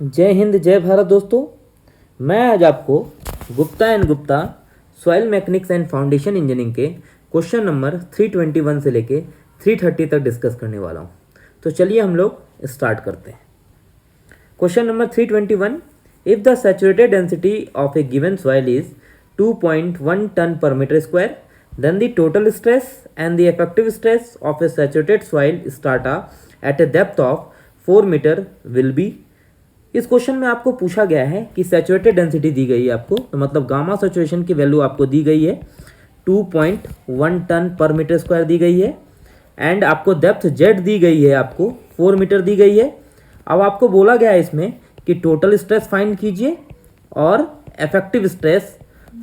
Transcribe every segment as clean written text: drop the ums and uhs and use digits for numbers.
जय हिंद जय भारत दोस्तों। मैं आज आपको Gupta and Gupta soil mechanics and foundation engineering के क्वेश्चन नंबर 321 से लेके 330 तक डिस्कस करने वाला हूं। तो चलिए हम लोग स्टार्ट करते हैं। Question number 321, if the saturated density of a given soil is 2.1 ton per metre square, then the total stress and the effective stress of a saturated soil strata at a depth of 4 metre will be। इस question में आपको पूछा गया है कि saturated density दी गई है आपको, तो मतलब गामा सैचुरेशन की वैल्यू आपको दी गई है 2.1 टन पर मीटर स्क्वायर दी गई है, एंड आपको डेप्थ जेड दी गई है, आपको 4 मीटर दी गई है। अब आपको बोला गया है इसमें कि टोटल स्ट्रेस फाइंड कीजिए और इफेक्टिव स्ट्रेस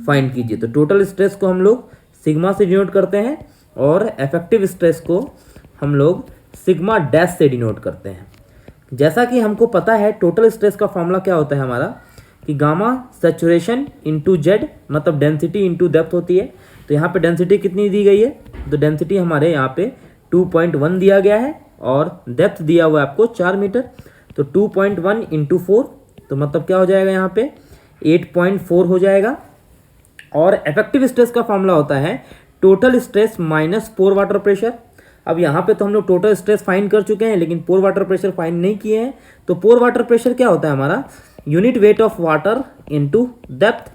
फाइंड कीजिए। तो टोटल स्ट्रेस को हम लोग सिग्मा से डिनोट करते हैं और इफेक्टिव स्ट्रेस को हम लोग सिग्मा डैश से डिनोट करते हैं। जैसा कि हमको पता है टोटल स्ट्रेस का फॉर्मूला क्या होता है हमारा, कि गामा सैचुरेशन इंटू जेड, मतलब डेंसिटी इंटू डेप्थ होती है। तो यहाँ पे डेंसिटी कितनी दी गई है, तो डेंसिटी हमारे यहाँ पे 2.1 दिया गया है और डेप्थ दिया हुआ है आपको 4 मीटर। तो 2.1 इंटू 4, तो मतलब क्या हो जाएगा यहाँ पे 8.4 हो जाएगा। और इफेक्टिव स्ट्रेस का फॉर्मूला होता है टोटल स्ट्रेस माइनस पोर वाटर प्रेशर। अब यहाँ पे तो हम लोग टोटल स्ट्रेस फाइंड कर चुके हैं, लेकिन पोर वाटर प्रेशर फाइंड नहीं किए हैं। तो पोर वाटर प्रेशर क्या होता है हमारा, unit weight of water into depth.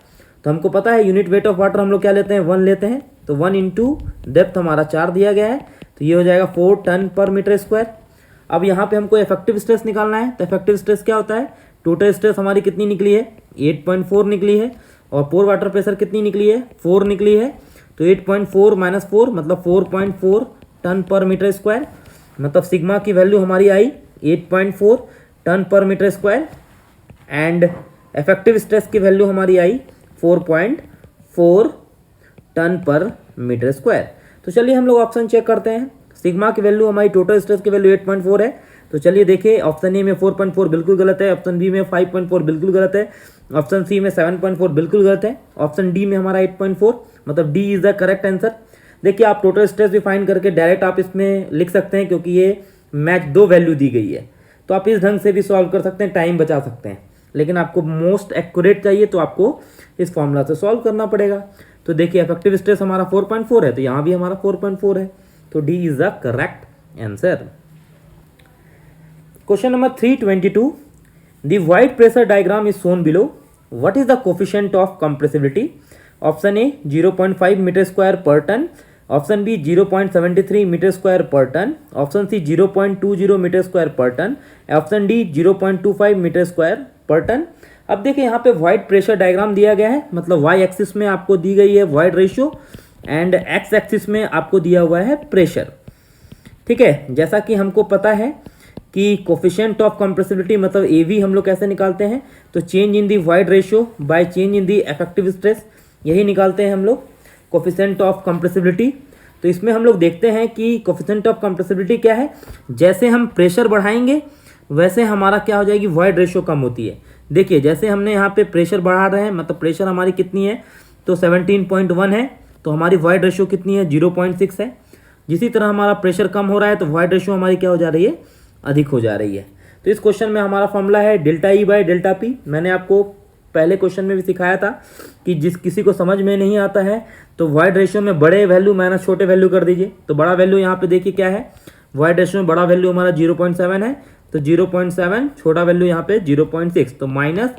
तो हमको पता है यूनिट वेट ऑफ वाटर हम लोग क्या लेते हैं, 1 लेते हैं। तो 1 इंटू डेप्थ हमारा 4 दिया गया है, तो ये हो जाएगा 4 टन पर मीटर स्क्वायर। अब यहाँ पे हमको इफेक्टिव स्ट्रेस निकालना है। तो इफेक्टिव स्ट्रेस क्या होता है, टोटल स्ट्रेस हमारी कितनी निकली है, 8.4 निकली है, और पोर वाटर प्रेशर कितनी निकली है, 4 निकली है। तो 8.4 माइनस 4 मतलब 4.4 टन पर मीटर स्क्वायर, मतलब सिग्मा की वैल्यू हमारी आई 8.4 ton per metre square, and effective stress की वैल्यू हमारी आई 4.4 टन पर मीटर स्क्वायर। तो चलिए हम लोग ऑप्शन चेक करते हैं। सिग्मा की वैल्यू हमारी टोटल स्ट्रेस की वैल्यू 8.4 है। तो चलिए देखिए, ऑप्शन ए में 4.4 बिल्कुल गलत है, ऑप्शन बी में 5.4 बिल्कुल गलत है, ऑप्शन सी में 7.4 बिल्कुल गलत है, ऑप्शन डी में हमारा 8.4, मतलब D is the correct answer. देखिए आप टोटल स्ट्रेस भी फाइंड करके डायरेक्ट आप इसमें लिख सकते हैं, क्योंकि ये मैच 2 वैल्यू दी गई है। तो आप इस ढंग से भी सॉल्व कर सकते हैं, टाइम बचा सकते हैं। लेकिन आपको मोस्ट एक्यूरेट चाहिए तो आपको इस फॉर्मूला से सॉल्व करना पड़ेगा। तो देखिए इफेक्टिव स्ट्रेस हमारा 4.4 है, तो यहाँ भी हमारा 4.4 है। तो D is the correct answer. Question number 322, the wide pressure diagram is shown below, what is the coefficient of compressibility. Option A 0.5 metre square per ton, option B 0.73 metre square per ton, option C 0.20 metre square per ton, option D 0.25 metre square per ton. अब देखिए यहाँ पे wide pressure diagram दिया गया है, मतलब Y axis में आपको दी गई है void ratio, and x axis में आपको दिया हुआ है प्रेशर। ठीक है, जैसा कि हमको पता है कि कोफिशिएंट ऑफ कंप्रेसिबिलिटी मतलब एवी हम लोग कैसे निकालते हैं, तो change in the void ratio by change in the effective stress, यही निकालते हैं हम लोग कोफिशिएंट ऑफ कंप्रेसिबिलिटी। तो इसमें हम लोग देखते हैं कि कोफिशिएंट ऑफ कंप्रेसिबिलिटी क्या है, जैसे हम प्रेशर बढ़ाएंगे वैसे हमारा क्या हो जाएगी, वाइड रेशियो कम होती है। देखिए जैसे हमने यहाँ पे प्रेशर बढ़ा रहे हैं, मतलब प्रेशर हमारी कितनी है, तो 17.1 है, तो हमारी वाइड रेशियो कितनी है, 0.6 है। जिसी तरह हमारा प्रेशर कम हो रहा है तो वाइड रेशियो हमारी क्या हो जा रही है, अधिक हो जा रही है। तो इस क्वेश्चन में हमारा फॉर्मूला है delta E by delta P. मैंने आपको पहले क्वेश्चन में भी सिखाया था कि जिस किसी को समझ में नहीं आता है तो वाइड रेशियो में बड़े वैल्यू माइनस छोटे वैल्यू कर दीजिए। तो बड़ा वैल्यू यहाँ पे देखिए क्या है, वाइड रेशियो में बड़ा वैल्यू हमारा 0.7 है, तो 0.7, छोटा वैल्यू यहाँ पे 0.6, तो माइनस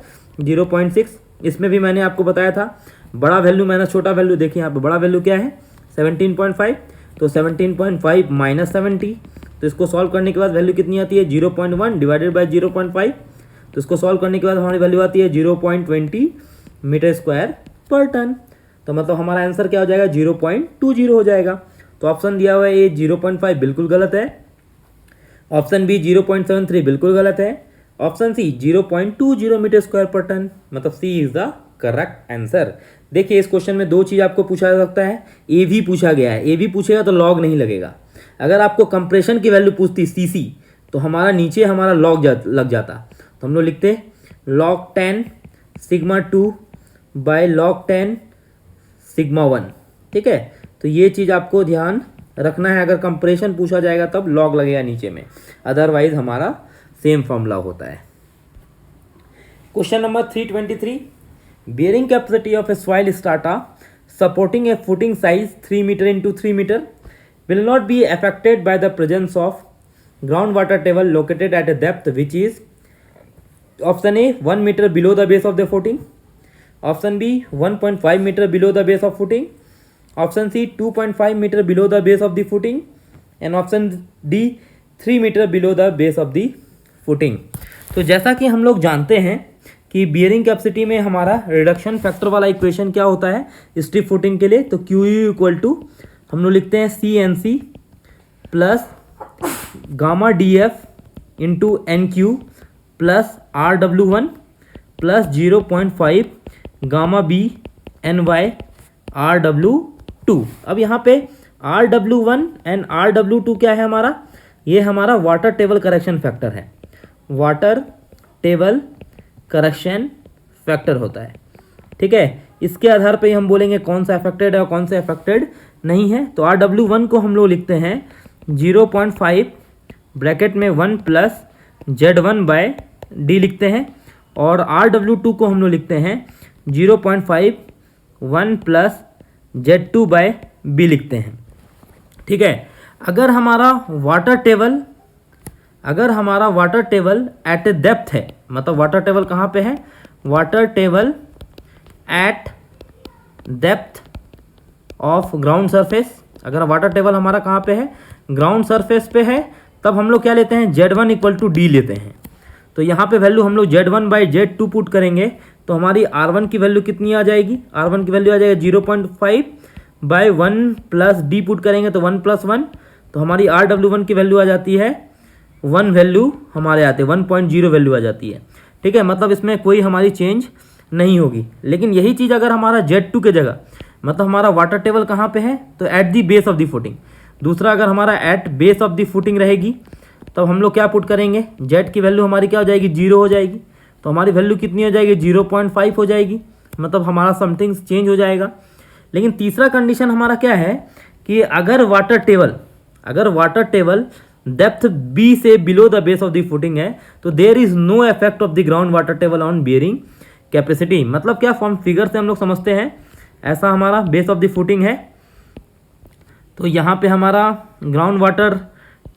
0.6। इसमें भी मैंने आपको बताया था बड़ा वैल्यू माइनस छोटा वैल्यू। देखिए यहाँ पे बड़ा वैल्यू क्या है 17.5, तो 17.5 माइनस 70, तो इसको सॉल्व करने के बाद वैल्यू कितनी आती है 0.1 डिवाइडेड बाई 0.5, तो इसको सॉल्व करने के बाद हमारी वैल्यू आती है 0.20 मीटर स्क्वायर पर टन। तो मतलब हमारा आंसर क्या हो जाएगा, 0.20 हो जाएगा। तो ऑप्शन दिया हुआ है ए 0.5 बिल्कुल गलत है, ऑप्शन बी 0.73 बिल्कुल गलत है, option C 0.20 metre square per ton, मतलब सी इज द करेक्ट आंसर। देखिए इस क्वेश्चन में 2 चीज़ आपको पूछा जा सकता है, ए भी पूछा गया है, ए भी पूछेगा तो लॉग नहीं लगेगा। अगर आपको कंप्रेशन की वैल्यू पूछती सीसी, तो हमारा नीचे हमारा लॉग लग जाता, तो हम लोग लिखते log 10 sigma 2 by log 10 sigma 1। ठीक है, तो ये चीज़ आपको ध्यान रखना है। अगर कंप्रेशन पूछा जाएगा तब लॉग लगेगा नीचे में, अदरवाइज हमारा सेम फॉर्मूला होता है। Question number 323, bearing capacity of a soil strata supporting a footing size 3 meter into 3 meter will not be affected by the presence of groundwater table located at a depth which is option A 1 meter below the base of the footing, option B 1.5 meter below the base of footing, option C 2.5 meter below the base of the footing and option D 3 meter below the base of the footing। तो जैसा कि हम लोग जानते हैं कि bearing capacity में हमारा रिडक्शन फैक्टर वाला इक्वेशन क्या होता है स्ट्रिप फुटिंग के लिए, तो क्यू यू इक्वल टू हम लोग लिखते हैं C N C plus gamma D F into N Q plus R W one plus 0.5 gamma B N Y R W two. अब यहाँ पे R W one and R W two क्या है हमारा, ये हमारा वाटर टेबल करेक्शन फैक्टर है, water table correction factor होता है। ठीक है, इसके आधार पे हम बोलेंगे कौन सा अफेक्टेड है और कौन सा अफेक्टेड नहीं है। तो आर डब्ल्यू वन को हम लोग लिखते हैं 0.5 ब्रैकेट में 1 प्लस Z1 बाय डी लिखते हैं, और आर डब्ल्यू टू को हम लोग लिखते हैं 0.5 1 प्लस Z2 बाय बी लिखते हैं। ठीक है, अगर हमारा water table eight a depth है, मतलब वाटर टेबल कहाँ पे है, water table eight depth of ground surface, अगर वाटर टेबल हमारा कहाँ पे है, ग्राउंड सरफेस पे है, तब हम लोग क्या लेते हैं Z1 इक्वल टू डी लेते हैं। तो यहाँ पे वैल्यू हम लोग Z1 बाई Z2 पुट करेंगे तो हमारी R1 की वैल्यू कितनी आ जाएगी, R1 की वैल्यू आ जाएगी 0.5 बाई 1 प्लस डी पुट करेंगे तो 1 प्लस 1, तो हमारी RW1 की वैल्यू आ जाती है 1 वैल्यू हमारे आते हैं 1.0 वैल्यू आ जाती है। ठीक है, मतलब इसमें कोई हमारी चेंज नहीं होगी। लेकिन यही चीज़ अगर हमारा Z2 के जगह, मतलब हमारा वाटर टेबल कहाँ पे है, तो at the base of the footing, दूसरा अगर हमारा at base of the footing रहेगी तब हम लोग क्या पुट करेंगे, Z की वैल्यू हमारी क्या हो जाएगी, 0 हो जाएगी, तो हमारी वैल्यू कितनी हो जाएगी 0.5 हो जाएगी, मतलब हमारा समथिंग चेंज हो जाएगा। लेकिन तीसरा कंडीशन हमारा क्या है कि अगर वाटर टेबल डेप्थ बी से below the base of the footing है तो there is no effect of the ground water table on bearing capacity. मतलब क्या, फॉर्म फिगर से हम लोग समझते हैं, ऐसा हमारा बेस ऑफ द फुटिंग है, तो यहाँ पे हमारा ग्राउंड वाटर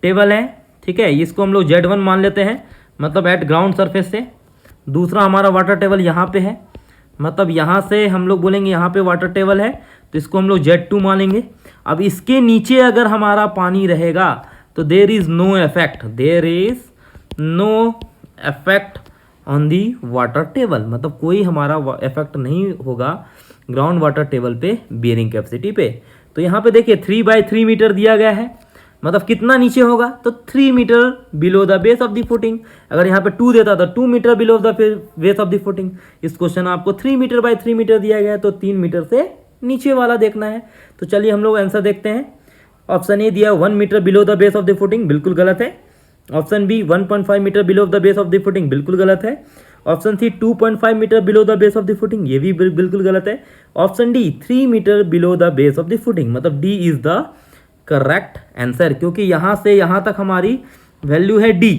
टेबल है। ठीक है, इसको हम लोग Z1 मान लेते हैं, मतलब एट ग्राउंड सरफेस से। दूसरा हमारा वाटर टेबल यहाँ पे है, मतलब यहाँ से हम लोग बोलेंगे यहाँ पे वाटर टेबल है तो इसको हम लोग Z2 मानेंगे। अब इसके नीचे अगर हमारा पानी रहेगा तो there is no effect on the water table, मतलब कोई हमारा इफेक्ट नहीं होगा ग्राउंड वाटर टेबल पे बियरिंग कैपेसिटी पे। तो यहाँ पे देखिए 3/3 मीटर दिया गया है, मतलब कितना नीचे होगा, तो 3 metre below the base of the footing. अगर यहाँ पे 2 देता तो 2 metre below the base of the footing. इस क्वेश्चन आपको 3 मीटर बाई 3 मीटर दिया गया है, तो 3 मीटर से नीचे वाला देखना है। तो चलिए हम लोग आंसर देखते हैं। ऑप्शन ए दिया 1 metre below the base of the footing, बिल्कुल गलत है। Option B 1.5 metre below the base of the footing, बिल्कुल गलत है। Option C 2.5 metre below the base of the footing, ये भी बिल्कुल गलत है। Option D 3 metre below the base of the footing, मतलब D is the correct answer, क्योंकि यहाँ से यहाँ तक हमारी वैल्यू है डी।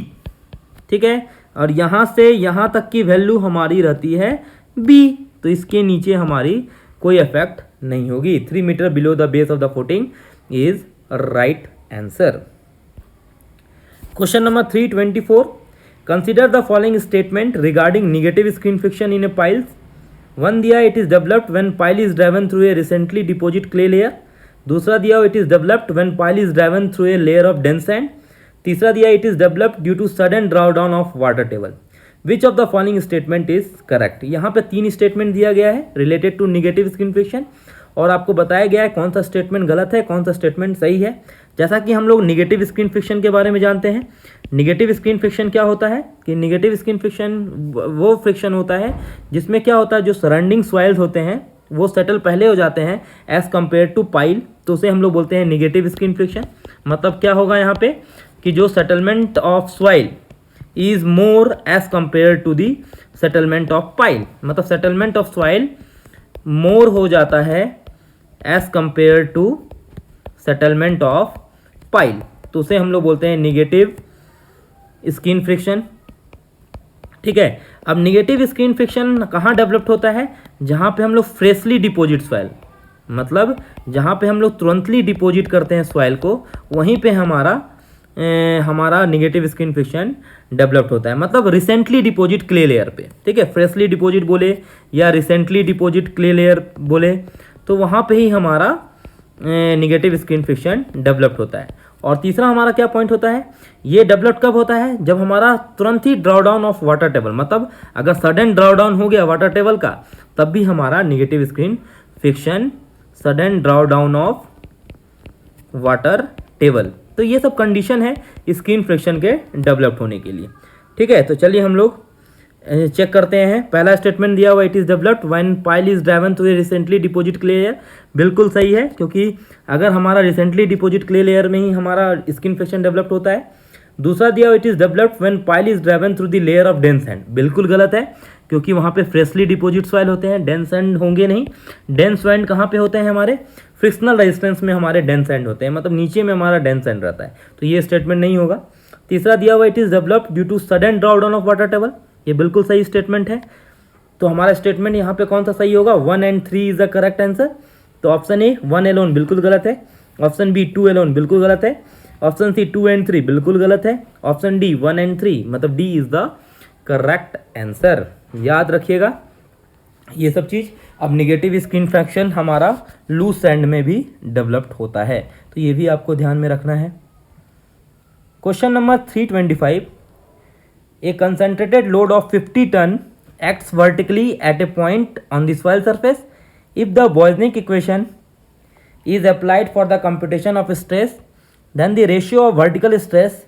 ठीक है, और यहाँ से यहाँ तक की वैल्यू हमारी रहती है बी, तो इसके नीचे हमारी कोई इफेक्ट नहीं होगी। 3 metre below the base of the footing is right answer. Question number 324, consider the following statement regarding negative screen friction in a piles. One दिया it is developed when pile is driven through a recently deposit clay layer. दूसरा दिया it is developed when pile is driven through a layer of dense sand. तीसरा दिया it is developed due to sudden draw down of water table. Which of the following statement is correct. यहाँ पे 3 statement दिया गया है related to negative screen friction, और आपको बताया गया है कौन सा स्टेटमेंट गलत है, कौन सा स्टेटमेंट सही है। जैसा कि हम लोग नेगेटिव स्क्रीन फ्रिक्शन के बारे में जानते हैं, नेगेटिव स्क्रीन फ्रिक्शन क्या होता है कि नेगेटिव स्क्रीन फ्रिक्शन वो फ्रिक्शन होता है जिसमें क्या होता है, जो सराउंडिंग सॉइल्स होते हैं वो सेटल पहले हो जाते हैं एज कम्पेयर टू पाइल, तो उसे हम लोग बोलते हैं नेगेटिव स्क्रीन फ्रिक्शन। मतलब क्या होगा यहाँ पे कि जो settlement of soil is more as compare to the settlement of pile, मतलब सेटलमेंट ऑफ सॉइल मोर हो जाता है as compare to settlement of pile, तो उसे हम लोग बोलते हैं नेगेटिव स्क्रीन फ्रिक्शन। ठीक है। अब निगेटिव स्क्रीन फ्रिक्शन कहाँ डेवलप्ड होता है? जहाँ पे हम लोग फ्रेशली डिपोजिट सॉइल, मतलब जहाँ पे हम लोग तुरंतली डिपोजिट करते हैं सॉइल को, वहीं पे हमारा निगेटिव स्क्रीन फ्रिक्शन डेवलप्ड होता है, मतलब रिसेंटली डिपोजिट क्ले लेयर पे। ठीक है, फ्रेशली डिपोजिट बोले या रिसेंटली डिपोजिट क्ले लेयर बोले, तो वहाँ पे ही हमारा निगेटिव स्क्रीन फ्रिक्शन डेवलप्ड होता है। और तीसरा हमारा क्या पॉइंट होता है? ये डेवलप कब होता है? जब हमारा तुरंत ही draw down of water table, मतलब अगर सडन ड्रॉ डाउन हो गया वाटर टेबल का, तब भी हमारा negative screen friction, sudden draw down of water table. तो ये सब कंडीशन है स्क्रीन फ्रिक्शन के डेवलप होने के लिए। ठीक है, तो चलिए हम लोग चेक करते हैं। पहला स्टेटमेंट दिया हुआ, it is developed when pile is driven through a recently deposit clay layer. बिल्कुल सही है, क्योंकि अगर हमारा रिसेंटली डिपोजिट क्ले लेयर में ही हमारा स्क्रीन फ्रिक्शन डेवलप्ड होता है। दूसरा दिया हुआ, it is developed when pile is driven through the layer of dense sand. बिल्कुल गलत है, क्योंकि वहाँ पे फ्रेशली डिपोजिट सॉइल होते हैं, डेंस सैंड होंगे नहीं। डेंस सैंड कहाँ पे होते हैं? हमारे फ्रिक्शनल रेजिस्टेंस में हमारे डेंस सैंड होते हैं, मतलब नीचे में हमारा डेंस सैंड रहता है, तो ये स्टेटमेंट नहीं होगा। तीसरा दिया हुआ, it is developed due to sudden draw down of water table. ये बिल्कुल सही स्टेटमेंट है। तो हमारा स्टेटमेंट यहाँ पे कौन सा सही होगा? 1 and 3 is the correct answer. तो ऑप्शन ए 1 एलोन बिल्कुल गलत है, ऑप्शन बी 2 एलोन बिल्कुल गलत है, ऑप्शन सी 2 and 3 बिल्कुल गलत है, ऑप्शन डी 1 and 3, मतलब D is the correct answer. याद रखिएगा ये सब चीज़। अब निगेटिव स्क्रीन फ्रैक्शन हमारा लूज सैंड में भी डेवलप्ड होता है, तो ये भी आपको ध्यान में रखना है। Question number 325, a concentrated load of 50 ton acts vertically at a point on the soil surface. If the Bosniak equation is applied for the computation of stress, then the ratio of vertical stress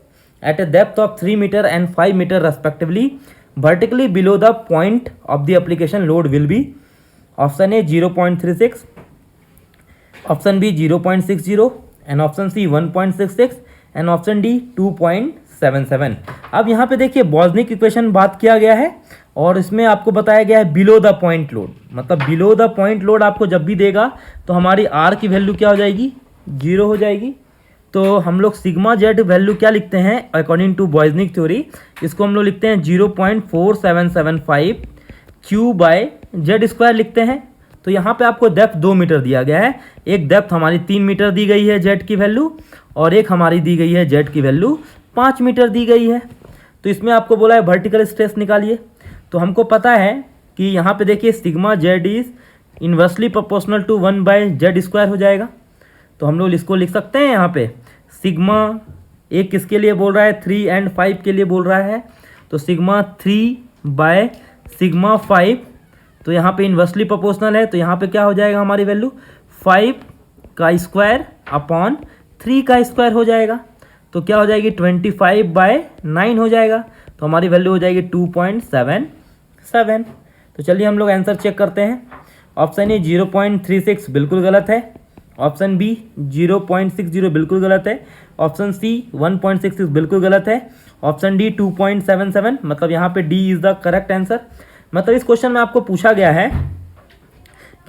at a depth of 3 meter and 5 meter respectively vertically below the point of the application load will be option A 0.36, option B 0.60 and option C 1.66 and option D 2.77। अब यहाँ पे देखिए बॉस्निक equation बात किया गया है और इसमें आपको बताया गया है बिलो द पॉइंट लोड, मतलब बिलो द पॉइंट लोड आपको जब भी देगा तो हमारी आर की वैल्यू क्या हो जाएगी? 0 हो जाएगी। तो हम लोग सिग्मा जेड वैल्यू क्या लिखते हैं अकॉर्डिंग टू बॉस्निक थ्योरी? इसको हम लोग लिखते हैं 0.4775 क्यू बाय जेड स्क्वायर लिखते हैं। तो यहाँ पे आपको डेप्थ 2 मीटर दिया गया है, एक डेप्थ हमारी 3 मीटर दी गई है जेड की वैल्यू, और एक हमारी दी गई है जेड की वैल्यू 5 मीटर दी गई है। तो इसमें आपको बोला है वर्टिकल स्ट्रेस निकालिए। तो हमको पता है कि यहाँ पे देखिए sigma Z is inversely proportional to 1 by Z square हो जाएगा। तो हम लोग इसको लिख सकते हैं यहाँ पे सिग्मा एक किसके लिए बोल रहा है? 3 and 5 के लिए बोल रहा है। तो सिग्मा 3 बाय सिग्मा 5, तो यहाँ पे इन्वर्सली प्रोपोर्शनल है, तो यहाँ पे क्या हो जाएगा हमारी वैल्यू? 5 का स्क्वायर अपॉन 3 का स्क्वायर हो जाएगा। तो क्या हो जाएगी? 25/9 हो जाएगा। तो हमारी वैल्यू हो जाएगी 2.77। तो चलिए हम लोग आंसर चेक करते हैं। ऑप्शन ए 0.36 बिल्कुल गलत है, ऑप्शन बी 0.60 बिल्कुल गलत है, ऑप्शन सी 1.66 बिल्कुल गलत है, ऑप्शन डी 2.77, मतलब यहाँ पे D is the correct answer. मतलब इस क्वेश्चन में आपको पूछा गया है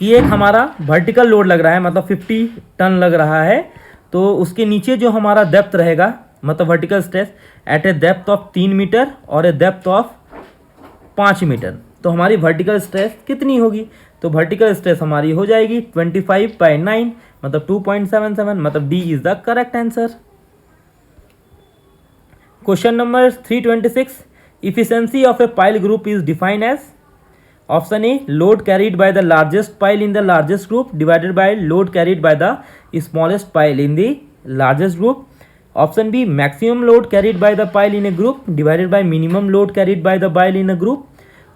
कि एक हमारा वर्टिकल लोड लग रहा है, मतलब 50 टन लग रहा है, तो उसके नीचे जो हमारा डेप्थ रहेगा, मतलब vertical stress at a depth of 3 metre और ए डेप्थ ऑफ 5 मीटर, तो हमारी वर्टिकल स्ट्रेस कितनी होगी? तो वर्टिकल स्ट्रेस हमारी हो जाएगी 25/9, मतलब 2.77, मतलब D is the correct answer. Question number 326, efficiency of a pile group is defined as option A load carried by the largest pile in the largest group divided by load carried by the smallest pile in the largest group, option B maximum load carried by the pile in a group divided by minimum load carried by the pile in a group,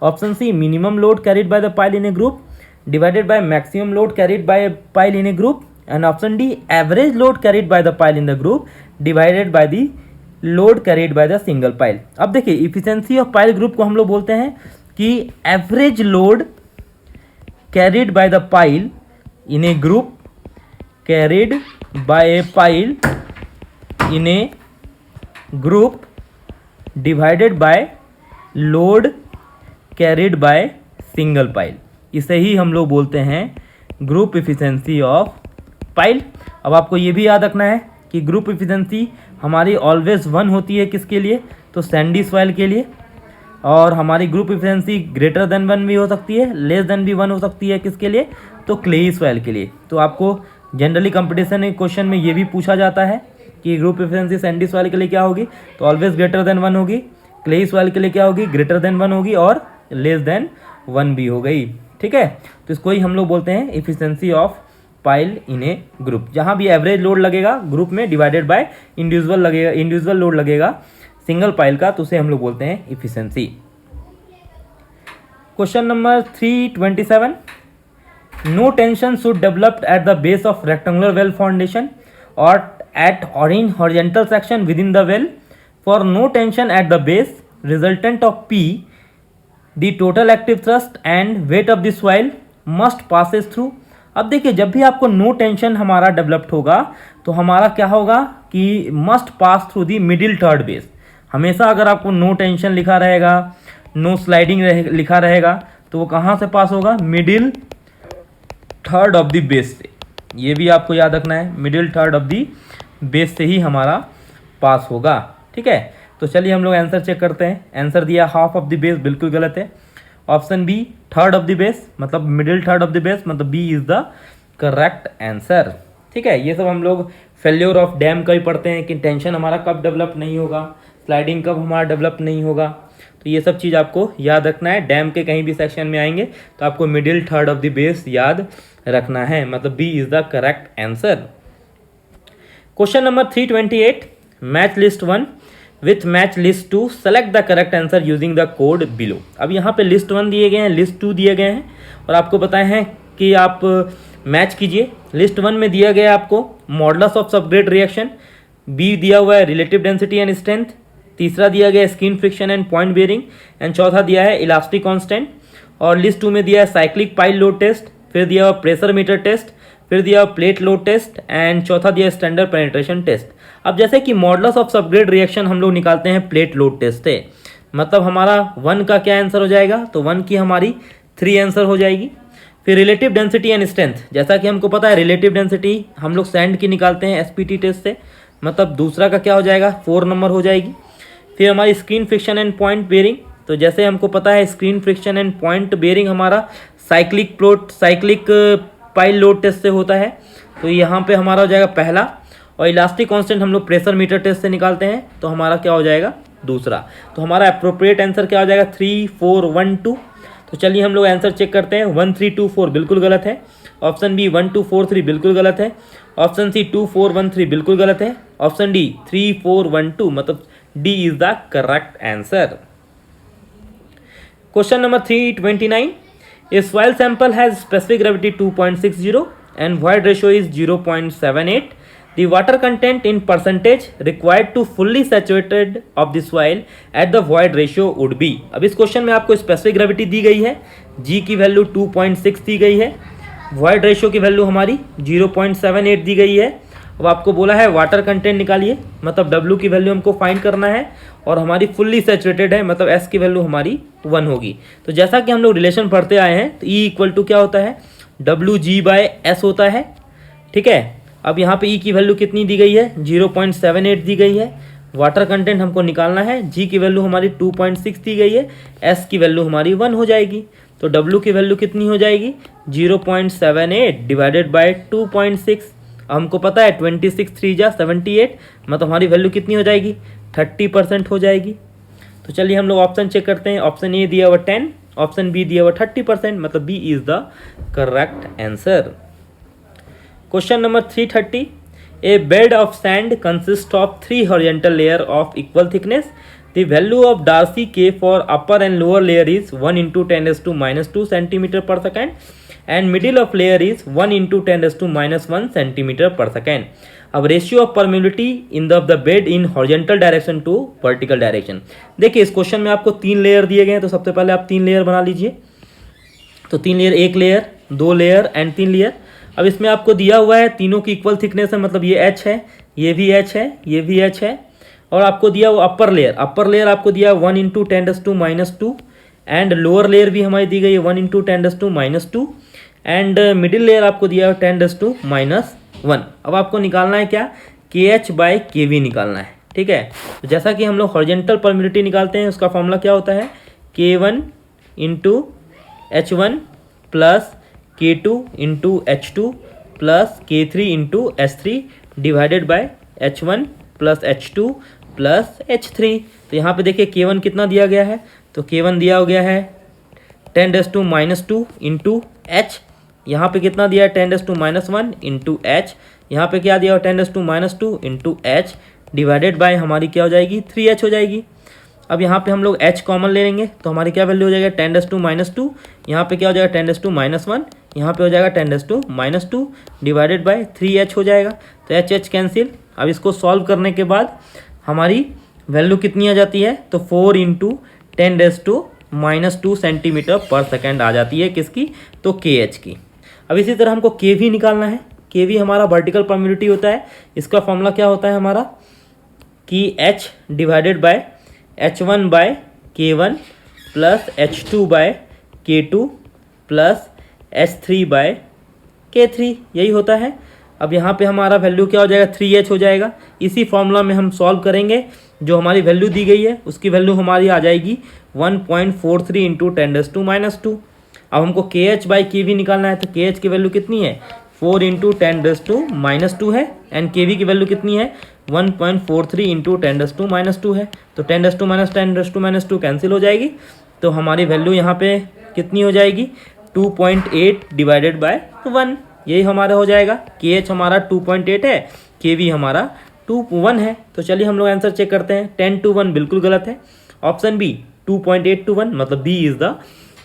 option C minimum load carried by the pile in a group divided by maximum load carried bye pile in a group, and option D average load carried by the pile in the group divided by the load carried by the single pile. अब देखिए efficiency of pile group को हम लोग बोलते हैं कि average load carried by the pile in a group carried by A pile in a group divided by load carried by single pile, इसे ही हम लोग बोलते हैं ग्रुप इफिशियंसी ऑफ पाइल। अब आपको ये भी याद रखना है कि ग्रुप इफिशियंसी हमारी ऑलवेज 1 होती है, किसके लिए? तो सैंडी सॉइल के लिए। और हमारी ग्रुप इफिशिएंसी ग्रेटर देन 1 भी हो सकती है, लेस देन भी 1 हो सकती है। किसके लिए? तो क्लेई सॉइल के लिए। तो आपको जनरली कंपटीशन क्वेश्चन में ये भी पूछा जाता है कि ग्रुप इफिशिएंसी सैंडी सॉइल के लिए क्या होगी, तो ऑलवेज ग्रेटर देन 1 होगी। क्लेई सॉइल के लिए क्या होगी? ग्रेटर देन 1 होगी और लेस देन 1 भी हो गई। ठीक है, तो इसको ही हम लोग बोलते हैं efficiency of pile in a group. जहाँ भी एवरेज लोड लगेगा ग्रुप में डिवाइडेड बाय इंडिविजुअल लोड लगेगा सिंगल पाइल का, तो उसे हम लोग बोलते हैं efficiency. Question number 327, no tension should developed at the base of rectangular well foundation और at or in horizontal section within the well. For no tension at the base, resultant of P, the total active thrust and weight of the soil must passes through. अब देखिए, जब भी आपको no tension हमारा developed होगा तो हमारा क्या होगा कि must pass through the middle third base. हमेशा अगर आपको नो टेंशन लिखा रहेगा, नो स्लाइडिंग लिखा रहेगा, तो वो कहाँ से पास होगा? Middle third of the base से। ये भी आपको याद रखना है, middle third of the base से ही हमारा पास होगा। ठीक है, तो चलिए हम लोग आंसर चेक करते हैं। आंसर दिया हाफ ऑफ द बेस, बिल्कुल गलत है। Option B third of the base, मतलब middle third of the base, मतलब B is the correct answer. ठीक है, ये सब हम लोग फेल्योर ऑफ डैम का ही पढ़ते हैं कि टेंशन हमारा कब डेवलप नहीं होगा, स्लाइडिंग कब हमारा डेवलप नहीं होगा। तो ये सब चीज़ आपको याद रखना है। डैम के कहीं भी सेक्शन में आएंगे तो आपको middle third of the base याद रखना है, मतलब B is the correct answer. Question number 328, match list 1 with match list 2, select the correct answer using the code below. अब यहाँ पे लिस्ट 1 दिए गए हैं, लिस्ट 2 दिए गए हैं और आपको बताए हैं कि आप मैच कीजिए। लिस्ट 1 में दिया गया है आपको modulus of subgrade reaction, B दिया हुआ है रिलेटिव डेंसिटी एंड स्ट्रेंथ, तीसरा दिया गया है skin friction and point bearing, and चौथा दिया है इलास्टिक कांस्टेंट। और लिस्ट 2 में दिया है साइक्लिक पाइल लोड टेस्ट, फिर दिया हुआ प्रेशर मीटर टेस्ट, फिर दिया प्लेट लोड टेस्ट एंड चौथा दिया स्टैंडर्ड पेनिट्रेशन टेस्ट। अब जैसे कि मॉडुलस ऑफ सबग्रेड रिएक्शन हम लोग निकालते हैं प्लेट लोड टेस्ट से, मतलब हमारा 1 का क्या आंसर हो जाएगा? तो 1 की हमारी 3 आंसर हो जाएगी। फिर रिलेटिव डेंसिटी एंड स्ट्रेंथ, जैसा कि हमको पता है रिलेटिव डेंसिटी हम लोग सैंड की निकालते हैं एसपीटी टेस्ट से, मतलब दूसरा का क्या हो जाएगा? 4 नंबर हो जाएगी। फिर हमारी screen friction and point bearing, तो जैसे हमको पता है screen friction and point bearing हमारा साइक्लिक पाइल लोड टेस्ट से होता है, तो यहाँ पे हमारा हो जाएगा पहला। और इलास्टिक कांस्टेंट हम लोग प्रेशर मीटर टेस्ट से निकालते हैं, तो हमारा क्या हो जाएगा? दूसरा। तो हमारा अप्रोप्रिएट आंसर क्या हो जाएगा? 3 4 1 2। तो चलिए हम लोग आंसर चेक करते हैं। 1 3 2 4 बिल्कुल गलत है। ऑप्शन बी 1 2 4 3 बिल्कुल गलत है। ऑप्शन सी 2 4 1 3 बिल्कुल गलत है। ऑप्शन डी 3 4 1 2, मतलब D is the correct answer. Question number 329, a soil sample has specific gravity 2.60 and void ratio is 0.78. The water content in percentage required to fully saturated of the soil at the void ratio would be. अब इस question में आपको specific gravity दी गई है, g की value 2.6 दी गई है, void ratio की वैल्यू हमारी 0.78 दी गई है। अब आपको बोला है वाटर कंटेंट निकालिए, मतलब W की वैल्यू हमको फाइंड करना है, और हमारी फुल्ली सैचुरेटेड है, मतलब S की वैल्यू हमारी 1 होगी। तो जैसा कि हम लोग रिलेशन पढ़ते आए हैं, तो E इक्वल टू क्या होता है? WG/S होता है। ठीक है, अब यहाँ पे E की वैल्यू कितनी दी गई है? 0.78 दी गई है। वाटर कंटेंट हमको निकालना है, G की वैल्यू हमारी 2.6 दी गई है, S की वैल्यू हमारी 1 हो जाएगी। तो W की वैल्यू कितनी हो जाएगी? 0.78 डिवाइडेड बाई 2.6। हमको पता है 26 3 जा 78, मतलब हमारी वैल्यू कितनी हो जाएगी? 30% हो जाएगी। तो चलिए हम लोग ऑप्शन चेक करते हैं। ऑप्शन ए दिया हुआ 10, ऑप्शन बी दिया हुआ 30%, मतलब B is the correct answer. Question number 330, a bed of sand consist of 3 horizontal layer of equal thickness. The value of Darcy K for upper and lower layer is 1 into 10⁻² centimeter per second and middle of layer is 1 into 10⁻1 centimeter per second. अब ratio of permeability in the bed in horizontal direction to vertical direction. देखिए इस question में आपको 3 layer दिए गए हैं, तो सबसे पहले आप 3 लेयर बना लीजिए। तो 3 layer, 1 layer, 2 layer and 3 layer. अब इसमें आपको दिया हुआ है तीनों की इक्वल थिकनेस है, मतलब ये H है, ये भी H है, ये भी H है, और आपको दिया वो अपर लेयर आपको दिया 1 into 10⁻², एंड लोअर लेयर भी हमारी दी गई है 1 into 10⁻², एंड मिडिल लेयर आपको दिया 10⁻1। अब आपको निकालना है क्या? KH/KV निकालना है। ठीक है, तो जैसा कि हम लोग हॉरिजॉन्टल परमिटिविटी निकालते हैं, उसका फॉर्मूला क्या होता है? K1 into H1 plus K2 into H2 plus K3 into H3 divided by H1 plus H2 plus H3। तो यहाँ पे देखिए K1 कितना दिया गया है, तो K1 दिया हो गया है 10⁻² इंटू H। यहाँ पे कितना दिया है 10⁻1 इंटू H। यहाँ पे क्या दिया हो 10⁻² इंटू H डिवाइडेड बाय हमारी क्या हो जाएगी 3H हो जाएगी। अब यहाँ पे हम लोग H कॉमन ले लेंगे तो हमारी क्या वैल्यू हो जाएगा 10⁻²। यहाँ पे क्या हो जाएगा 10⁻1, यहाँ पे हो जाएगा 10⁻² डिवाइडेड बाय 3H हो जाएगा। तो H कैंसिल। अब इसको सॉल्व करने के बाद हमारी वैल्यू कितनी आ जाती है, तो 4 इंटू 10⁻² सेंटीमीटर पर सेकेंड आ जाती है किसकी, तो KH की। अब इसी तरह हमको KV निकालना है। KV हमारा वर्टिकल परमिटिविटी होता है। इसका फॉर्मूला क्या होता है हमारा कि H divided by H1 by K1 plus H2 by K2 plus H3 by K3, यही होता है। अब यहाँ पे हमारा वैल्यू क्या हो जाएगा 3H हो जाएगा। इसी फॉर्मूला में हम सॉल्व करेंगे, जो हमारी वैल्यू दी गई है उसकी वैल्यू हमारी आ जाएगी 1.43 इंटू 10⁻²। अब हमको KH बाई KV निकालना है, तो KH की वैल्यू कितनी है 4 इंटू 10⁻² है एंड KV की वैल्यू कितनी है 1.43 इंटू 10⁻² है। तो 10⁻10⁻² कैंसिल हो जाएगी, तो हमारी वैल्यू यहाँ पे कितनी हो जाएगी 2.8 डिवाइडेड बाय 1, यही हमारा हो जाएगा। KH हमारा 2.8 है, KV हमारा 2.1 है। तो चलिए हम लोग आंसर चेक करते हैं। 10:1 बिल्कुल गलत है, ऑप्शन बी 2.8:1 मतलब B is the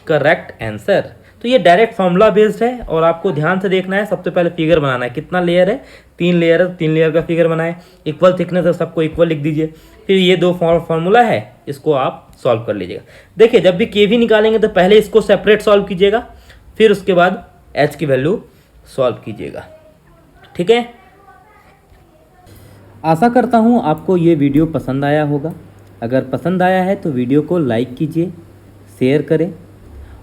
correct answer. तो ये डायरेक्ट फॉर्मूला बेस्ड है और आपको ध्यान से देखना है। सबसे पहले फिगर बनाना है, कितना लेयर है 3 लेयर है, 3 लेयर का फिगर बनाए, इक्वल थिकनेस है, सबको इक्वल लिख दीजिए। फिर ये 2 फॉर्मूला है, इसको आप सॉल्व कर लीजिएगा। देखिए जब भी KV निकालेंगे तो पहले इसको सेपरेट सॉल्व कीजिएगा, फिर उसके बाद H की वैल्यू सॉल्व कीजिएगा, ठीक है। आशा करता हूँ आपको ये वीडियो पसंद आया होगा। अगर पसंद आया है तो वीडियो को लाइक कीजिए, शेयर करें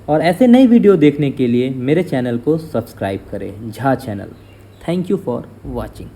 और ऐसे नई वीडियो देखने के लिए मेरे चैनल को सब्सक्राइब करें, Jha channel. Thank you for watching.